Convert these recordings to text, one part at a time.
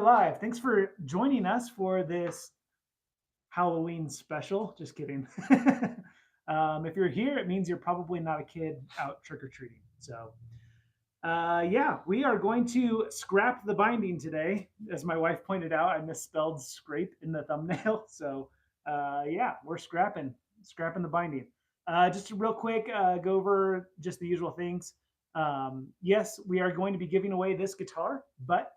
Live. Thanks for joining us for this Halloween special. Just kidding. If you're here, it means you're probably not a kid out trick or treating. Yeah, we are going to scrap the binding today. As my wife pointed out, I misspelled scrape in the thumbnail. Yeah, we're scrapping the binding. Just real quick, go over just the usual things. Yes, we are going to be giving away this guitar, but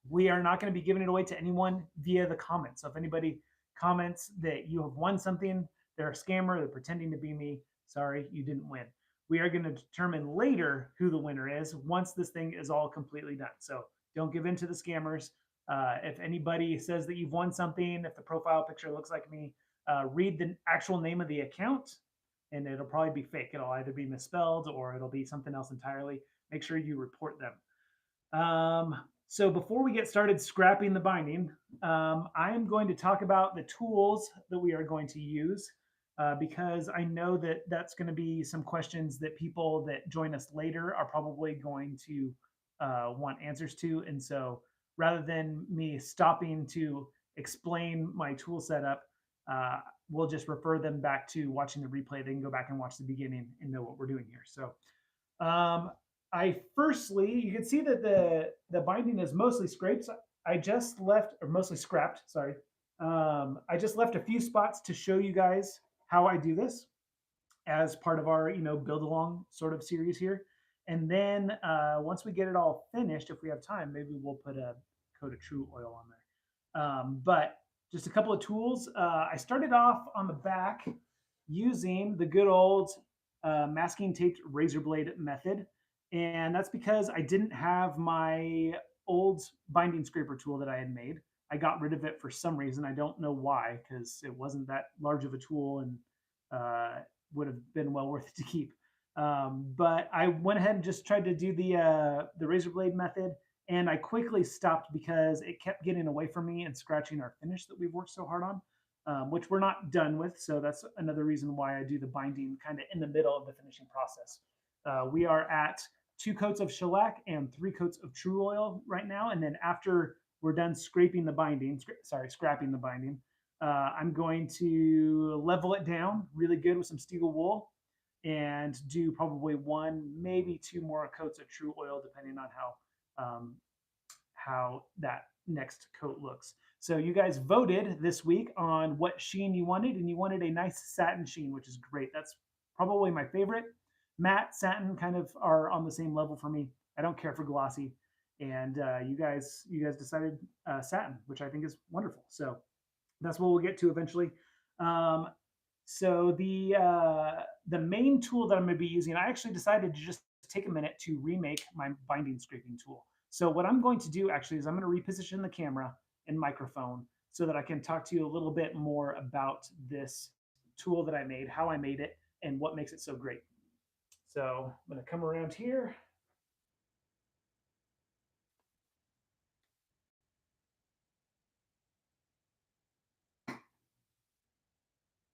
we are not going to be giving it away to anyone via the comments. So if anybody comments that you have won something, they're a scammer, they're pretending to be me. Sorry, you didn't win. We are going to determine later who the winner is once this thing is all completely done. So don't give in to the scammers. If anybody says that you've won something, if the profile picture looks like me, read the actual name of the account and it'll probably be fake. It'll either be misspelled or it'll be something else entirely. Make sure you report them. So before we get started scrapping the binding, I am going to talk about the tools that we are going to use because I know that that's going to be some questions that people that join us later are probably going to want answers to. And so rather than me stopping to explain my tool setup, we'll just refer them back to watching the replay. They can go back and watch the beginning and know what we're doing here. Um, you can see that the binding is mostly scrapes. I just left, or mostly scrapped, sorry. I just left a few spots to show you guys how I do this as part of our, build along sort of series here. And then once we get it all finished, if we have time, maybe we'll put a coat of true oil on there. But just a couple of tools. I started off on the back using the good old masking taped razor blade method. And that's because I didn't have my old binding scraper tool that I had made. I got rid of it for some reason. I don't know why, because it wasn't that large of a tool and would have been well worth it to keep. But I went ahead and just tried to do the razor blade method, and I quickly stopped because it kept getting away from me and scratching our finish that we've worked so hard on, which we're not done with. So that's another reason why I do the binding kind of in the middle of the finishing process. We are at 2 coats of shellac and 3 coats of true oil right now. And then after we're done scraping the binding, scrapping the binding, I'm going to level it down really good with some steel wool and do probably 1, maybe 2 more coats of true oil, depending on how that next coat looks. So you guys voted this week on what sheen you wanted, and you wanted a nice satin sheen, which is great. That's probably my favorite. Matte, satin kind of are on the same level for me. I don't care for glossy, and you guys decided satin, which I think is wonderful. So that's what we'll get to eventually. So the main tool that I'm going to be using, I actually decided to just take a minute to remake my binding scraping tool. So what I'm going to do actually is I'm going to reposition the camera and microphone so that I can talk to you a little bit more about this tool that I made, how I made it, and what makes it so great. So I'm going to come around here.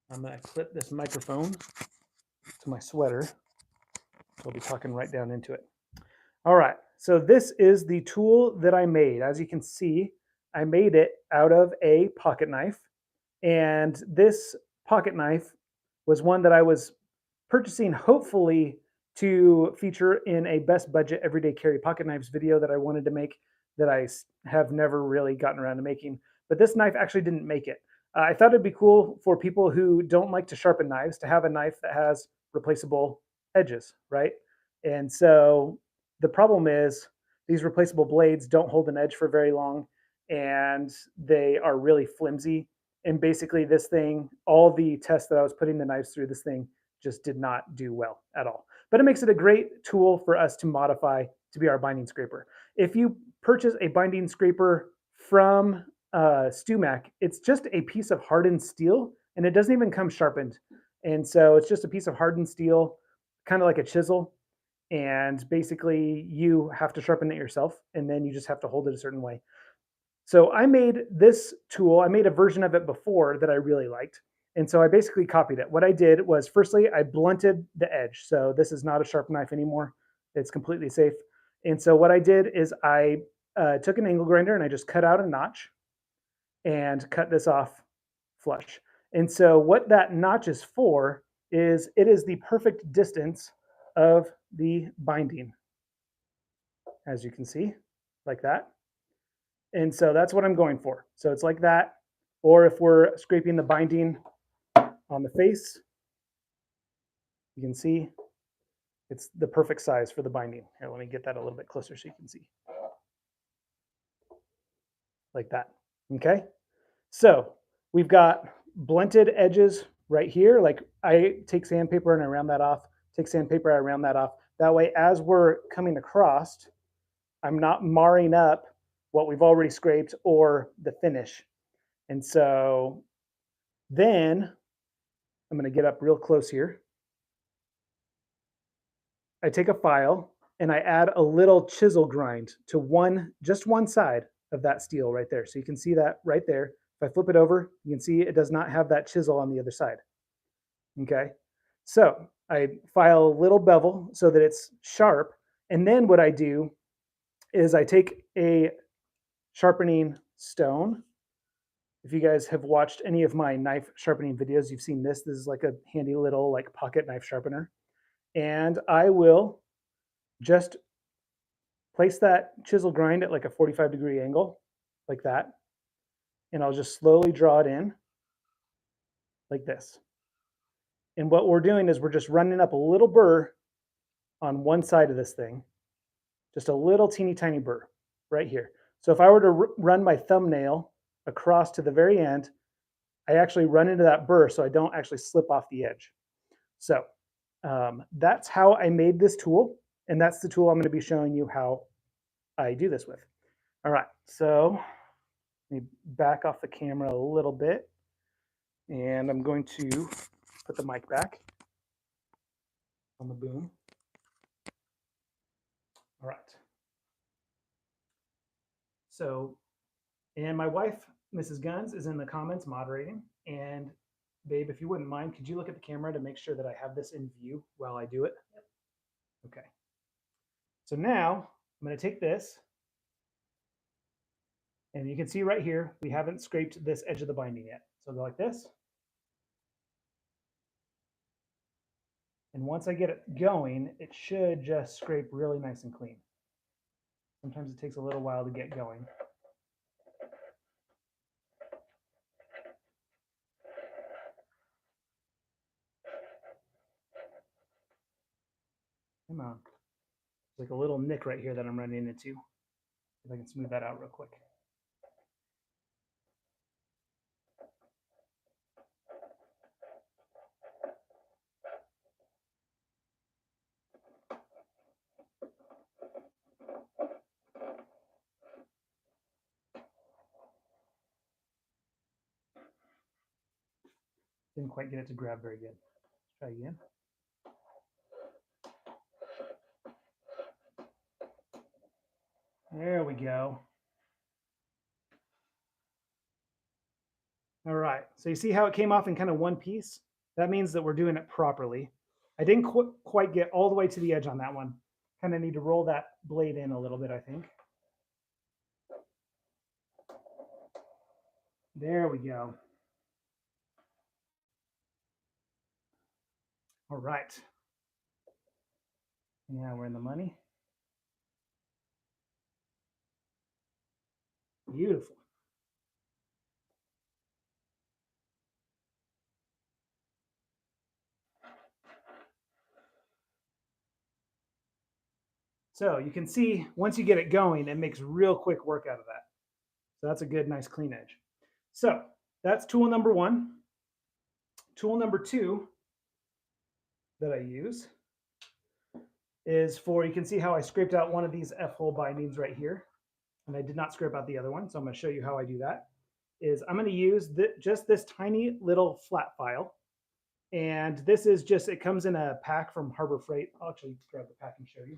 I'm going to clip this microphone to my sweater. So I'll be talking right down into it. All right, so this is the tool that I made. As you can see, I made it out of a pocket knife. And this pocket knife was one that I was purchasing hopefully to feature in a best budget everyday carry pocket knives video that I wanted to make that I have never really gotten around to making. But this knife actually didn't make it. I thought it'd be cool for people who don't like to sharpen knives to have a knife that has replaceable edges, right? And so the problem is these replaceable blades don't hold an edge for very long, and they are really flimsy. And basically this thing, all the tests that I was putting the knives through, this thing just did not do well at all. But it makes it a great tool for us to modify to be our binding scraper. If you purchase a binding scraper from StewMac, it's just a piece of hardened steel, and it doesn't even come sharpened. And so it's just a piece of hardened steel, kind of like a chisel. And basically you have to sharpen it yourself, and then you just have to hold it a certain way. So I made this tool. I made a version of it before that I really liked. And so I basically copied it. What I did was, firstly, I blunted the edge. So this is not a sharp knife anymore. It's completely safe. And so what I did is I took an angle grinder and I just cut out a notch and cut this off flush. And so what that notch is for is it is the perfect distance of the binding, as you can see, like that. And so that's what I'm going for. So it's like that. Or if we're scraping the binding on the face, you can see it's the perfect size for the binding. Here, let me get that a little bit closer so you can see. Like that. Okay. So we've got blunted edges right here. Like I take sandpaper and I round that off, take sandpaper, I round that off. That way, as we're coming across, I'm not marring up what we've already scraped or the finish. And so then I'm going to get up real close here. I take a file and I add a little chisel grind to just one side of that steel right there. So you can see that right there. If I flip it over, you can see it does not have that chisel on the other side. Okay, so I file a little bevel so that it's sharp. And then what I do is I take a sharpening stone. If you guys have watched any of my knife sharpening videos, you've seen this. This is like a handy little like pocket knife sharpener. And I will just place that chisel grind at like a 45-degree angle, like that. And I'll just slowly draw it in like this. And what we're doing is we're just running up a little burr on one side of this thing, just a little teeny tiny burr right here. So if I were to run my thumbnail across to the very end, I actually run into that burr so I don't actually slip off the edge. So that's how I made this tool. And that's the tool I'm going to be showing you how I do this with. All right, so let me back off the camera a little bit. And I'm going to put the mic back on the boom. All right. So, and my wife, Mrs. Guns, is in the comments moderating. And babe, if you wouldn't mind, could you look at the camera to make sure that I have this in view while I do it? Yep. Okay. So now I'm going to take this. And you can see right here, we haven't scraped this edge of the binding yet. So I'll go like this. And once I get it going, it should just scrape really nice and clean. Sometimes it takes a little while to get going. Come on. There's like a little nick right here that I'm running into. If I can smooth that out real quick. Didn't quite get it to grab very good. Let's try again. There we go. All right, so you see how it came off in kind of one piece? That means that we're doing it properly. I didn't quite get all the way to the edge on that one. Kind of need to roll that blade in a little bit, I think. There we go. All right. Now we're in the money. Beautiful. So you can see once you get it going, it makes real quick work out of that. So that's a good, nice, clean edge. So that's tool number one. Tool number two that I use is for, you can see how I scraped out one of these F-hole bindings right here. And I did not scrape out the other one. So I'm going to show you how I do that. Is I'm going to use just this tiny little flat file. And this is just, it comes in a pack from Harbor Freight. I'll actually grab the pack and show you.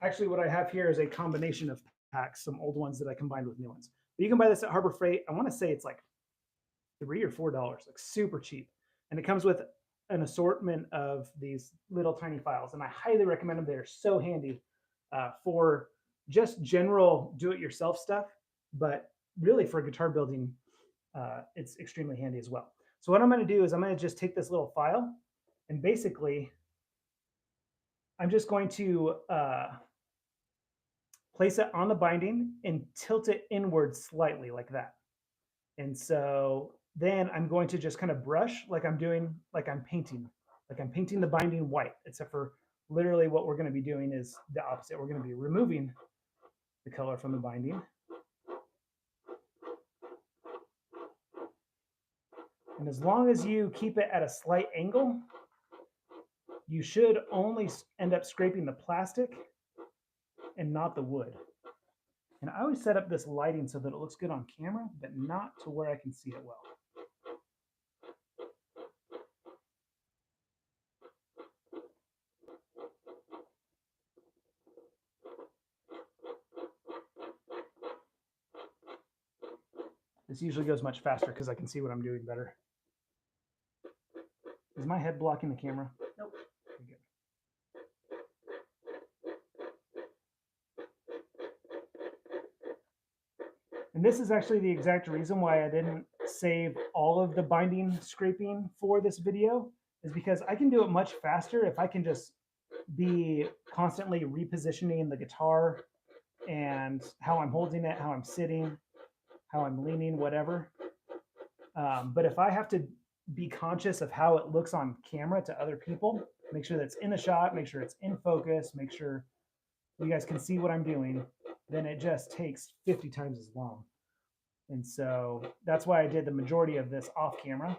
Actually, what I have here is a combination of packs, some old ones that I combined with new ones. But you can buy this at Harbor Freight. I want to say it's like $3 or $4, like super cheap. And it comes with an assortment of these little tiny files. And I highly recommend them. They're so handy for just general do-it-yourself stuff, but really for guitar building, it's extremely handy as well. So what I'm going to do is I'm going to just take this little file and basically I'm just going to place it on the binding and tilt it inward slightly like that. And so then I'm going to just kind of brush like I'm doing, like I'm painting the binding white, except for literally what we're going to be doing is the opposite. We're going to be removing the color from the binding. And as long as you keep it at a slight angle, you should only end up scraping the plastic and not the wood. And I always set up this lighting so that it looks good on camera, but not to where I can see it well. This usually goes much faster because I can see what I'm doing better. Is my head blocking the camera? Nope. Okay, good. And this is actually the exact reason why I didn't save all of the binding scraping for this video, is because I can do it much faster if I can just be constantly repositioning the guitar and how I'm holding it, how I'm sitting, how I'm leaning, whatever. But if I have to be conscious of how it looks on camera to other people, make sure that's in the shot, make sure it's in focus, make sure you guys can see what I'm doing, then it just takes 50 times as long. And so that's why I did the majority of this off camera.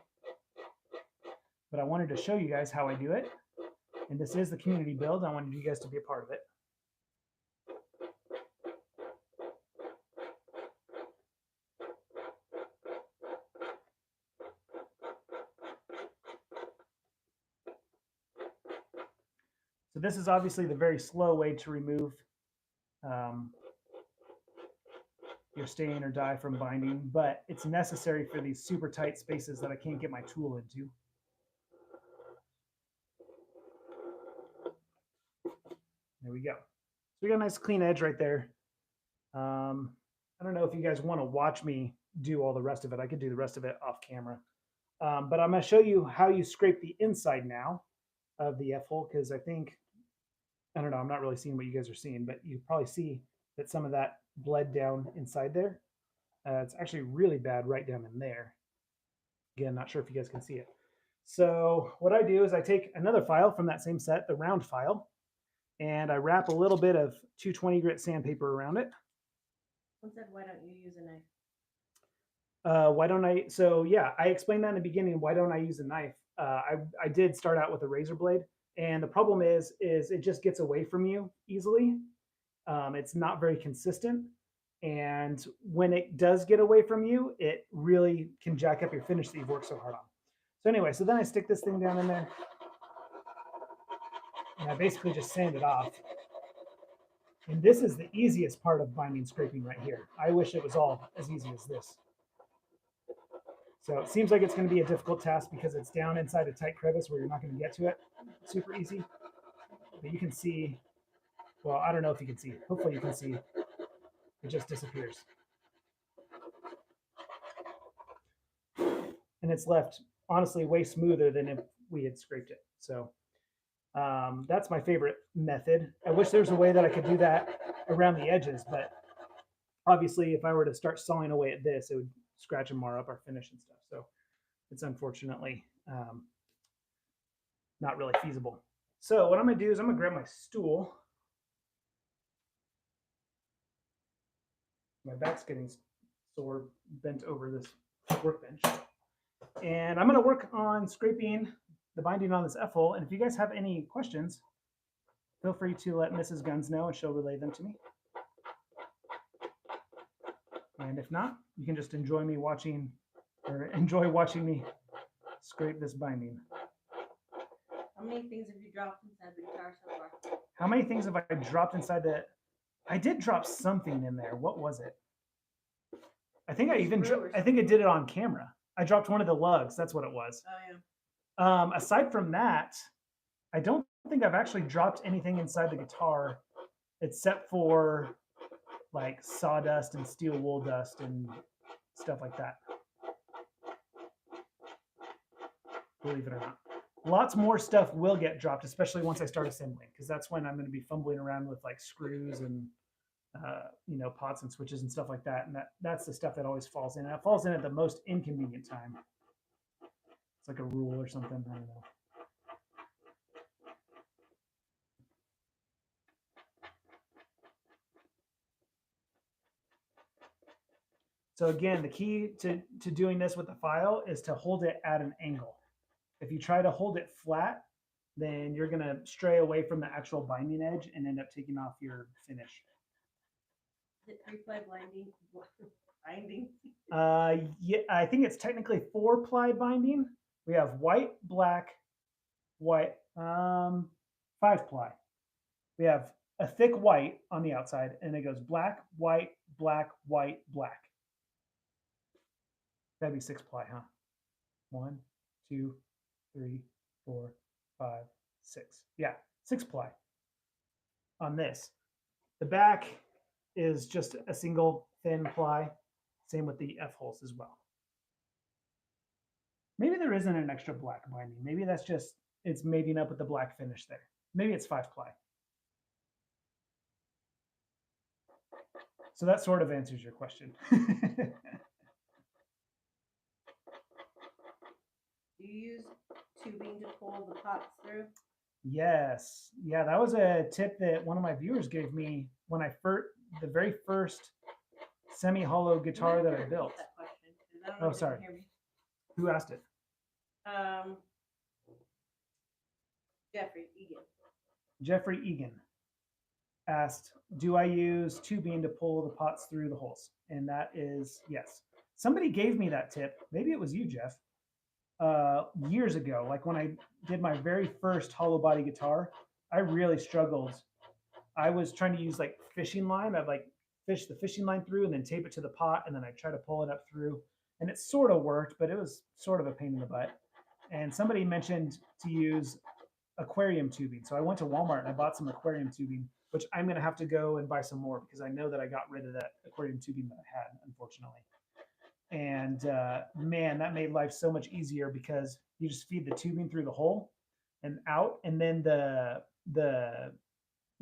But I wanted to show you guys how I do it. And this is the community build. I wanted you guys to be a part of it. So this is obviously the very slow way to remove your stain or dye from binding, but it's necessary for these super tight spaces that I can't get my tool into. There we go. So we got a nice clean edge right there. I don't know if you guys want to watch me do all the rest of it. I could do the rest of it off camera. But I'm going to show you how you scrape the inside now of the F-hole, because I don't know, I'm not really seeing what you guys are seeing, but you probably see that some of that bled down inside there. It's actually really bad right down in there. Again, not sure if you guys can see it. So what I do is I take another file from that same set, the round file, and I wrap a little bit of 220 grit sandpaper around it. One said, why don't you use a knife? Why don't I? So yeah, I explained that in the beginning. Why don't I use a knife? I did start out with a razor blade, and the problem is it just gets away from you easily. It's not very consistent, and when it does get away from you, it really can jack up your finish that you've worked so hard on. So anyway, so then I stick this thing down in there, and I basically just sand it off. And this is the easiest part of binding scraping right here. I wish it was all as easy as this. So it seems like it's going to be a difficult task because it's down inside a tight crevice where you're not going to get to it super easy. But you can see, well, I don't know if you can see. Hopefully you can see. It just disappears. And it's left, honestly, way smoother than if we had scraped it. So that's my favorite method. I wish there was a way that I could do that around the edges, but obviously if I were to start sawing away at this, it would scratch and mar up our finish and stuff. So it's unfortunately not really feasible. So what I'm going to do is I'm going to grab my stool. My back's getting sore, bent over this workbench. And I'm going to work on scraping the binding on this F-hole. And if you guys have any questions, feel free to let Mrs. Guns know and she'll relay them to me. And if not, you can just enjoy watching me scrape this binding. How many things have you dropped inside the guitar so far? How many things have I dropped inside the... I did drop something in there. What was it? I think I did it on camera. I dropped one of the lugs. That's what it was. Oh yeah. Aside from that, I don't think I've actually dropped anything inside the guitar except for like sawdust and steel wool dust and stuff like that. Believe it or not. Lots more stuff will get dropped, especially once I start assembling, because that's when I'm going to be fumbling around with like screws and pots and switches and stuff like that. And that's the stuff that always falls in. And it falls in at the most inconvenient time. It's like a rule or something. I don't know. So again, the key to doing this with the file is to hold it at an angle. If you try to hold it flat, then you're going to stray away from the actual binding edge and end up taking off your finish. Is it 3-ply binding? Yeah, I think it's technically 4-ply binding. We have white, black, white, 5-ply. We have a thick white on the outside, and it goes black, white, black, white, black. That'd be 6-ply, huh? 1, 2, 3, 4, 5, 6. Yeah, 6-ply on this. The back is just a single thin ply. Same with the F-holes as well. Maybe there isn't an extra black binding. Maybe that's just, it's mating up with the black finish there. Maybe it's 5-ply. So that sort of answers your question. Do you use tubing to pull the pots through? Yes. Yeah, that was a tip that one of my viewers gave me when I the very first semi-hollow guitar that I built. Oh, sorry. Who asked it? Jeffrey Egan asked, do I use tubing to pull the pots through the holes? And that is yes. Somebody gave me that tip. Maybe it was you, Jeff, years ago. Like when I did my very first hollow body guitar, I really struggled. I was trying to use like fishing line. I'd like fish the fishing line through and then tape it to the pot, and then I try to pull it up through. And it sort of worked, but it was sort of a pain in the butt. And somebody mentioned to use aquarium tubing. So I went to Walmart and I bought some aquarium tubing, which I'm going to have to go and buy some more because I know that I got rid of that aquarium tubing that I had, unfortunately. And man, that made life so much easier because you just feed the tubing through the hole and out, and then the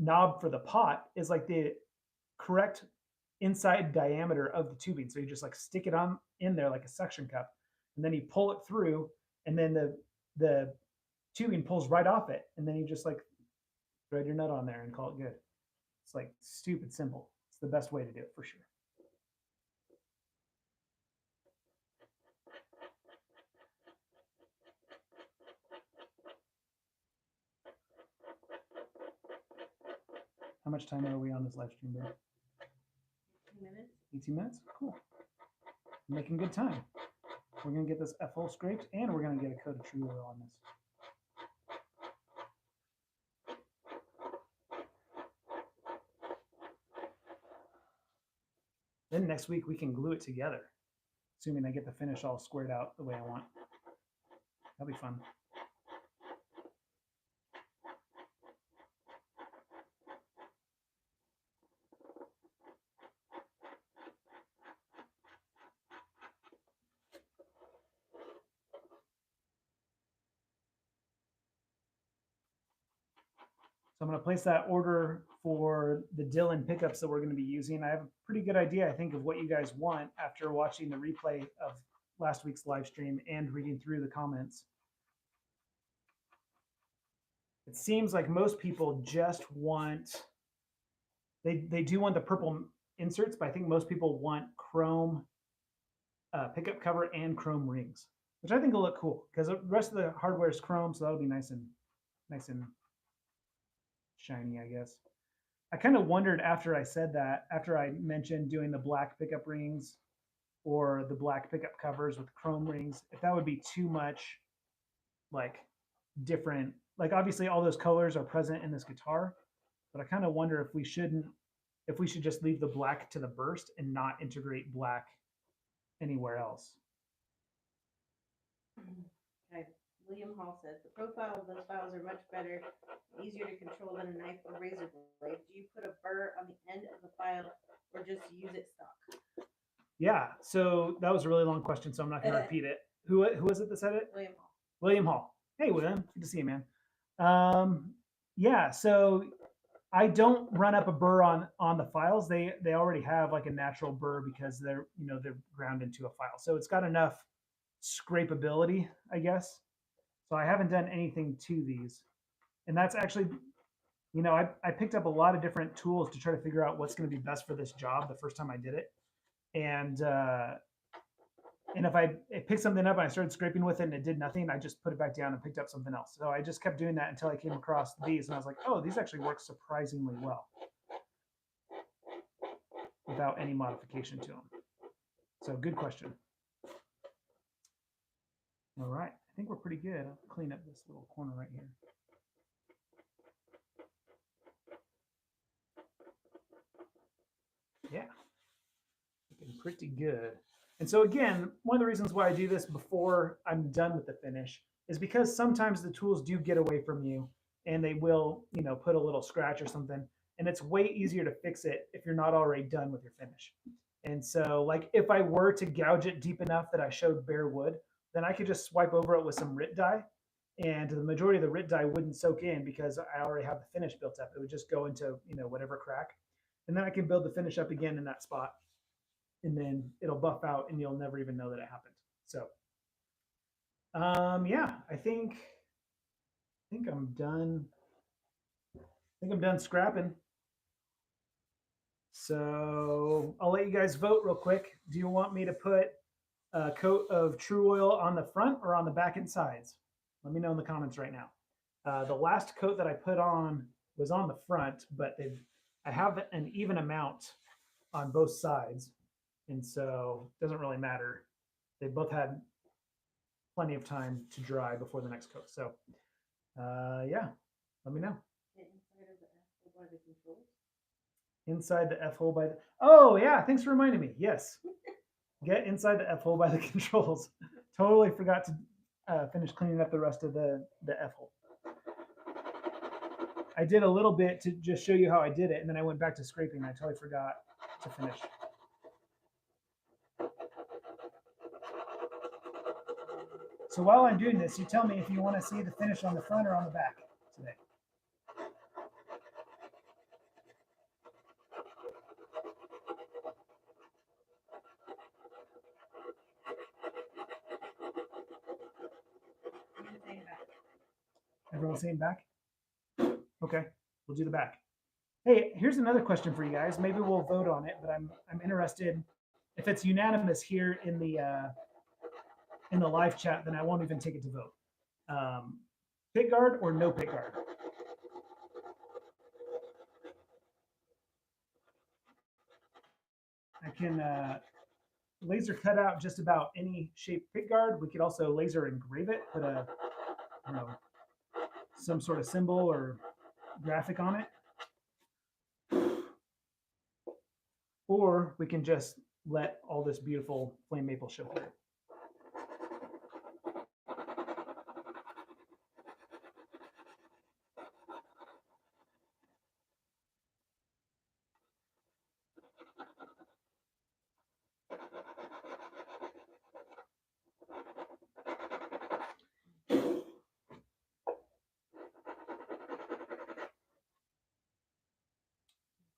knob for the pot is like the correct inside diameter of the tubing. So you just like stick it on in there like a suction cup, and then you pull it through, and then the tubing pulls right off it, and then you just like thread your nut on there and call it good. It's like stupid simple. It's the best way to do it for sure. How much time are we on this live stream, babe? 18 minutes. 18 minutes? Cool. We're making good time. We're going to get this F-hole scraped, and we're going to get a coat of tree oil on this. Then next week we can glue it together, assuming I get the finish all squared out the way I want. That'll be fun. So I'm going to place that order for the Dylan pickups that we're going to be using. I have a pretty good idea, I think, of what you guys want after watching the replay of last week's live stream and reading through the comments. It seems like most people just want, they do want the purple inserts, but I think most people want chrome pickup cover and chrome rings, which I think will look cool because the rest of the hardware is chrome, so that'll be nice and shiny, I guess. I kind of wondered after I said that, after I mentioned doing the black pickup rings or the black pickup covers with chrome rings, if that would be too much like different, like obviously all those colors are present in this guitar, but I kind of wonder if we should just leave the black to the burst and not integrate black anywhere else. Okay. William Hall says the profile of those files are much better, easier to control than a knife or razor blade. Do you put a burr on the end of the file or just use it stock? Yeah. So that was a really long question, so I'm not going to repeat it. Who was it that said it? William Hall. William Hall. Hey, William. Good to see you, man. Yeah. So I don't run up a burr on the files. They already have like a natural burr because they're ground into a file. So it's got enough scrapeability, I guess. So I haven't done anything to these. And that's actually, I picked up a lot of different tools to try to figure out what's going to be best for this job the first time I did it. And if I picked something up and I started scraping with it and it did nothing, I just put it back down and picked up something else. So I just kept doing that until I came across these, and I was like, oh, these actually work surprisingly well without any modification to them. So good question. All right, I think we're pretty good. I'll clean up this little corner right here. Yeah, looking pretty good. And so again, one of the reasons why I do this before I'm done with the finish is because sometimes the tools do get away from you and they will, put a little scratch or something. And it's way easier to fix it if you're not already done with your finish. And so like if I were to gouge it deep enough that I showed bare wood, then I could just swipe over it with some RIT dye. And the majority of the RIT dye wouldn't soak in because I already have the finish built up. It would just go into, whatever crack. And then I can build the finish up again in that spot, and then it'll buff out and you'll never even know that it happened. So yeah, I think I'm done. I think I'm done scrapping. So I'll let you guys vote real quick. Do you want me to put a coat of True Oil on the front or on the back and sides? Let me know in the comments right now. The last coat that I put on was on the front, but I have an even amount on both sides. And so it doesn't really matter. They both had plenty of time to dry before the next coat. So yeah, let me know. Inside the F hole by the, oh yeah, thanks for reminding me. Yes. Get inside the F hole by the controls. Totally forgot to finish cleaning up the rest of the F hole. I did a little bit to just show you how I did it, and then I went back to scraping. I totally forgot to finish. So while I'm doing this, you tell me if you want to see the finish on the front or on the back today. Everyone's saying back? Okay, we'll do the back. Hey, here's another question for you guys. Maybe we'll vote on it, but I'm interested. If it's unanimous here in the live chat, then I won't even take it to vote. Pickguard or no pickguard? I can laser cut out just about any shape pickguard. We could also laser engrave it, put a some sort of symbol or graphic on it. Or we can just let all this beautiful flame maple show through.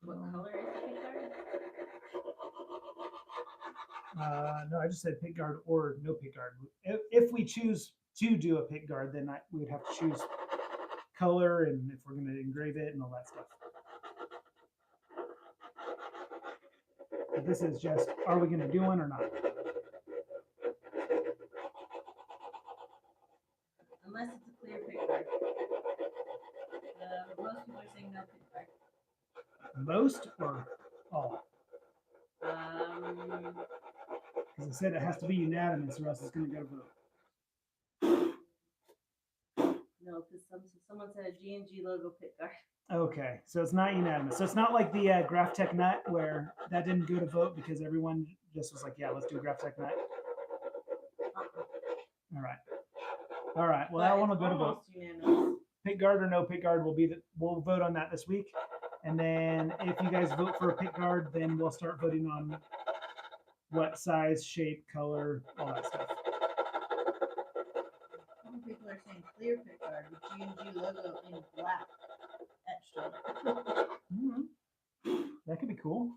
What color is the pickguard? No, I just said pickguard or no pickguard. If we choose to do a pickguard, then we would have to choose color and if we're going to engrave it and all that stuff. But this is just, are we going to do one or not? Unless it's a clear pickguard. Most people are saying no pickguard. Most or all? Because I said it has to be unanimous or else it's going to go to vote. No, because someone said a G&G logo pickguard. Okay, so it's not unanimous. So it's not like the Graphtec nut where that didn't go to vote because everyone just was like, yeah, let's do Graphtec nut. All right. All right. Well, But that one will it's go to vote. almost unanimous. Pick guard or no pick guard will be we'll vote on that this week. And then if you guys vote for a pick guard, then we'll start voting on what size, shape, color, all that stuff. Some people are saying clear pickguard with G&G logo in black etched on it. Mm-hmm. That could be cool.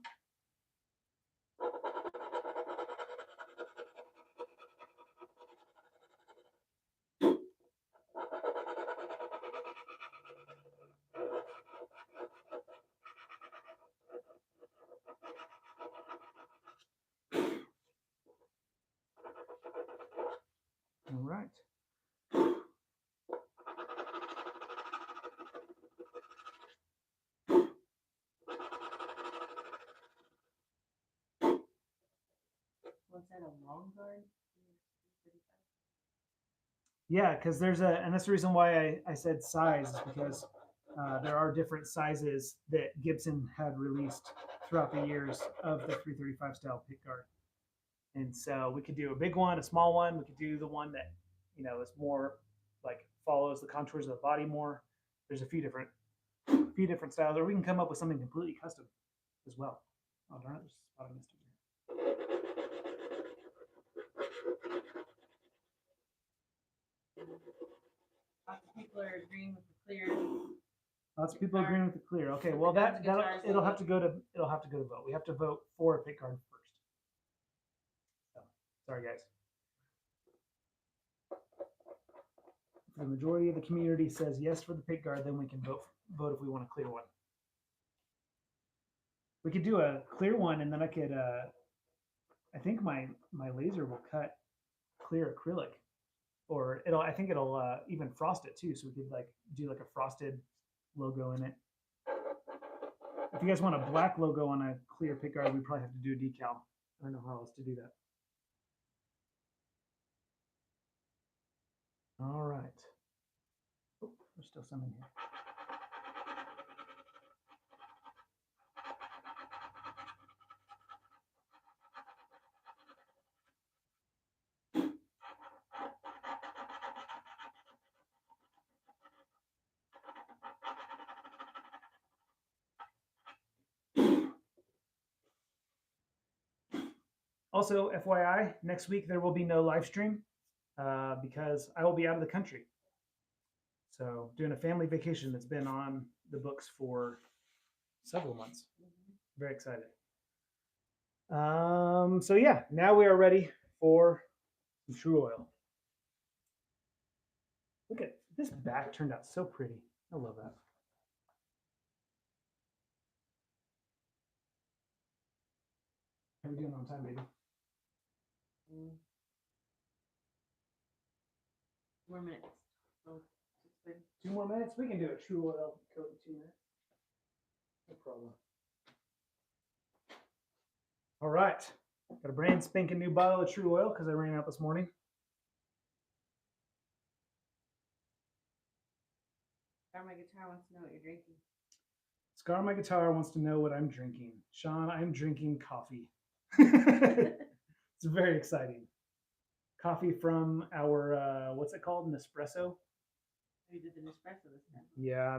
All right. Was that a long guard? Yeah, because and that's the reason why I said size, is because there are different sizes that Gibson had released throughout the years of the 335 style pick guard. And so we could do a big one, a small one. We could do the one that, is more like follows the contours of the body more. There's a few different styles, or we can come up with something completely custom as well. Oh darn it, there's a spot I missed here. Lots of people are agreeing with the clear. Lots of people agreeing with the clear. Okay, well it'll have to go to vote. We have to vote for a pick guard first. So, sorry guys. If the majority of the community says yes for the pick guard, then we can vote if we want a clear one. We could do a clear one, and then I could. I think my laser will cut clear acrylic, or I think it'll even frost it too. So we could do a frosted logo in it. If you guys want a black logo on a clear pick guard, we probably have to do a decal. I don't know how else to do that. All right. Oh, there's still some in here. Also, FYI, next week there will be no live stream because I will be out of the country. So doing a family vacation that's been on the books for several months. Very excited. So yeah, now we are ready for some True Oil. Look at this back, turned out so pretty. I love that. How are we doing on time, baby? 4 minutes. Oh, 2 more minutes? We can do a True Oil coat in 2 minutes. No problem. All right. Got a brand spanking new bottle of True Oil because I ran out this morning. Scar My Guitar wants to know what you're drinking. Scar My Guitar wants to know what I'm drinking. Sean, I'm drinking coffee. It's very exciting. Coffee from our, what's it called? An espresso? You did the Nespresso this time. Yeah,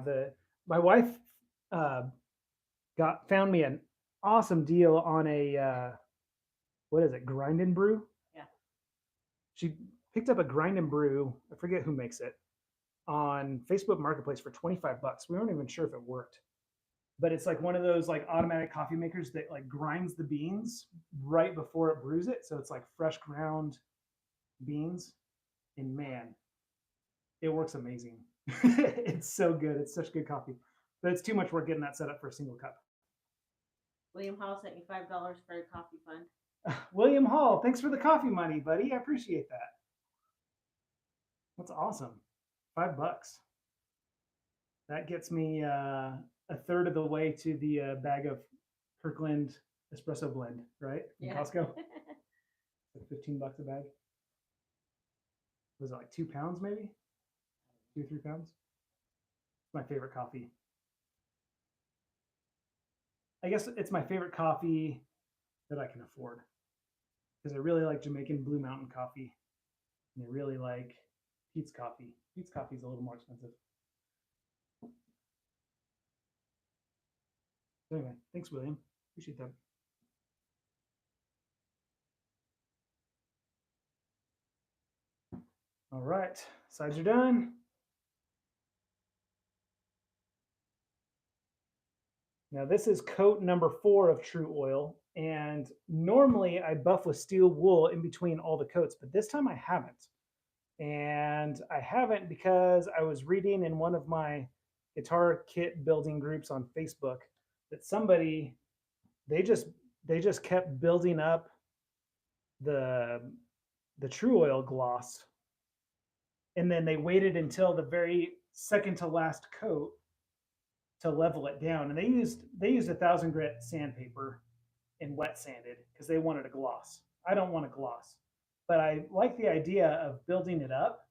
my wife found me an awesome deal on a what is it, grind and brew? Yeah. She picked up a grind and brew, I forget who makes it, on Facebook Marketplace for $25. We weren't even sure if it worked. But it's like one of those automatic coffee makers that grinds the beans right before it brews it. So it's like fresh ground beans. And man, it works amazing. It's so good. It's such good coffee. But it's too much work getting that set up for a single cup. William Hall sent you $5 for a coffee fund. William Hall, thanks for the coffee money, buddy. I appreciate that. That's awesome. $5. That gets me a third of the way to the bag of Kirkland espresso blend, right? From Costco. Like $15 a bag. Was it like 2 pounds maybe? 2 or 3 pounds? My favorite coffee. I guess it's my favorite coffee that I can afford. Because I really like Jamaican Blue Mountain coffee. And I really like Pete's Coffee. Pete's Coffee is a little more expensive. So anyway, thanks, William. Appreciate that. All right, sides are done. Now this is coat number 4 of True Oil, and normally I buff with steel wool in between all the coats, but this time I haven't. And I haven't because I was reading in one of my guitar kit building groups on Facebook that somebody they just kept building up the True Oil gloss, and then they waited until the very second to last coat to level it down, and they used 1,000 grit sandpaper and wet sanded because they wanted a gloss. I don't want a gloss, but I like the idea of building it up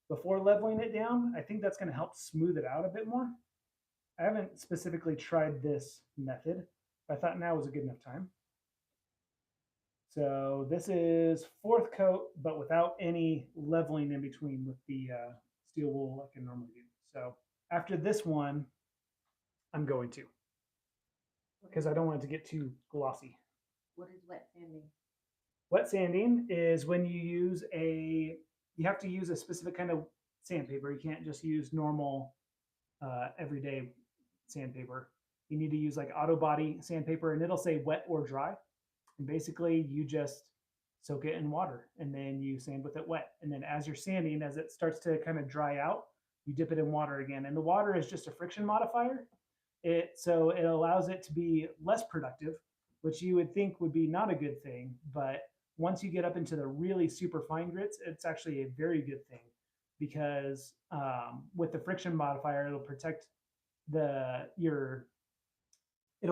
before leveling it down. I think that's going to help smooth it out a bit more. I haven't specifically tried this method, but I thought now was a good enough time. So this is 4th coat, but without any leveling in between with the steel wool like I normally do. So after this one, I'm going to, because I don't want it to get too glossy. What is wet sanding? Wet sanding is when you have to use a specific kind of sandpaper. You can't just use normal everyday sandpaper. You need to use like auto body sandpaper, and it'll say wet or dry. And basically you just soak it in water and then you sand with it wet. And then as you're sanding, as it starts to kind of dry out, you dip it in water again. And the water is just a friction modifier. So it allows it to be less productive, which you would think would be not a good thing. But once you get up into the really super fine grits, it's actually a very good thing, because with the friction modifier, it'll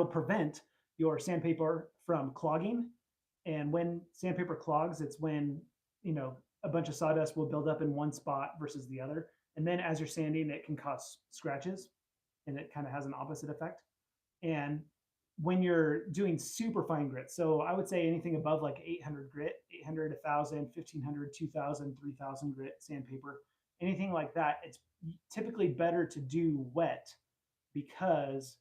prevent your sandpaper from clogging. And when sandpaper clogs, it's when a bunch of sawdust will build up in one spot versus the other. And then as you're sanding, it can cause scratches, and it kind of has an opposite effect. And when you're doing super fine grit, so I would say anything above like 800 grit, 800, 1,000, 1,500, 2,000, 3,000 grit sandpaper, anything like that, it's typically better to do wet, because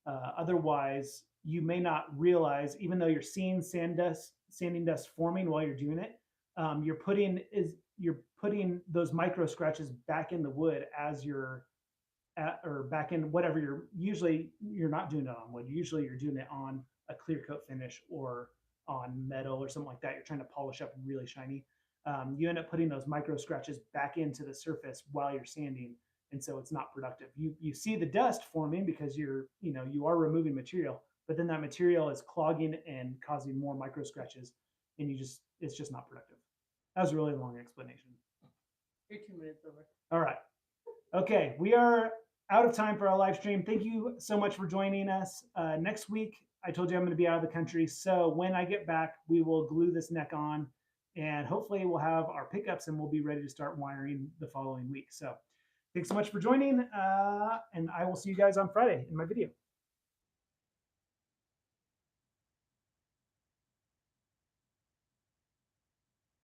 otherwise you may not realize, even though you're seeing sanding dust forming while you're doing it, you're putting those micro scratches back in the wood as you're or back in whatever you're not doing it on wood. Usually you're doing it on a clear coat finish or on metal or something like that. You're trying to polish up really shiny. You end up putting those micro scratches back into the surface while you're sanding, and so it's not productive. You see the dust forming because you are removing material, but then that material is clogging and causing more micro scratches, and it's just not productive. That was a really long explanation. You're 2 minutes over. All right. Okay, we are out of time for our live stream. Thank you so much for joining us. Next week, I told you I'm going to be out of the country, so when I get back, we will glue this neck on, and hopefully we'll have our pickups and we'll be ready to start wiring the following week. So thanks so much for joining, and I will see you guys on Friday in my video.